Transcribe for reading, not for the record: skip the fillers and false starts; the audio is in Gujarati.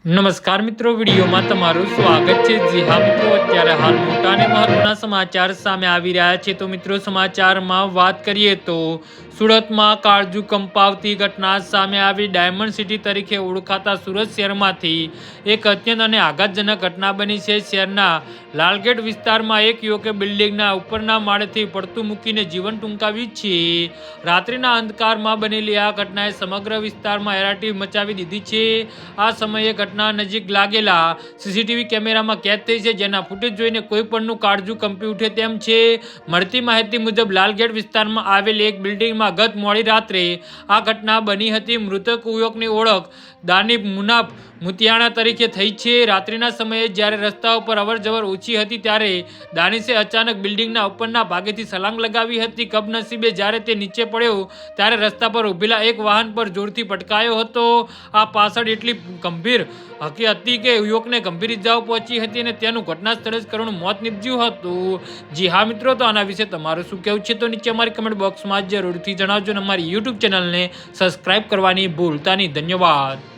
નમસ્કાર મિત્રો, વિડીયોમાં તમારું સ્વાગત છે। જી હા મિત્રો, અત્યારે હાલ મોટા અને મહત્વના સમાચાર સામે આવી રહ્યા છે। તો મિત્રો, સમાચારમાં વાત કરીએ તો સુરતમાં કાળજુ કંપાવતી ઘટના સામે આવી। ડાયમંડ સિટી તરીકે ઓળખાતા સુરત શહેરમાંથી એક અત્યંત અને આઘાતજનક ઘટના બની છે। શહેરના લાલગેટ વિસ્તારમાં એક યુવકે બિલ્ડિંગના ઉપરના માળેથી પડતું મૂકીને જીવન ટૂંકાવ્યું છે। રાત્રિના અંધકારમાં બનેલી આ ઘટનાએ સમગ્ર વિસ્તારમાં હેરાટી મચાવી દીધી છે। આ સમયે ઘટના નજીક લાગેલા સીસીટીવી કેમેરામાં કેદ થઈ છે, જેના ફૂટેજ જોઈને કોઈ પણનું કાળજું કંપી ઉઠે તેમ છે। મળતી માહિતી મુજબ લાલગેટ વિસ્તારમાં આવેલી એક બિલ્ડિંગમાં ગત મોડી રાત્રે આ ઘટના બની હતી। મૃતક યુવકની ઓળખ દાનિબ મુનાફ મુતિયાણા તરીકે થઈ છે। રાત્રિના સમયે જ્યારે રસ્તા ઉપર અવરજવર ઓછી હતી ત્યારે દાનિશે અચાનક બિલ્ડિંગના ઉપરના ભાગેથી છલાંગ લગાવી હતી। કમનસીબે જ્યારે તે નીચે પડ્યો ત્યારે રસ્તા પર ઊભેલા એક વાહન પર જોરથી પટકાયો હતો। આ પાછળ એટલી ગંભીર હતી કે યુવકને ગંભીર ઇજાઓ પહોંચી હતી અને તેનું ઘટના સ્થળે જ કરુણ મોત નીપજ્યું હતું। જી હા મિત્રો, તો આના વિશે તમારું શું કહેવું છે તો નીચે અમારી કમેન્ટ બોક્સમાં જરૂરથી જણાવજો અને અમારી યુટ્યુબ ચેનલને સબસ્ક્રાઇબ કરવાની ભૂલતા નહીં। ધન્યવાદ।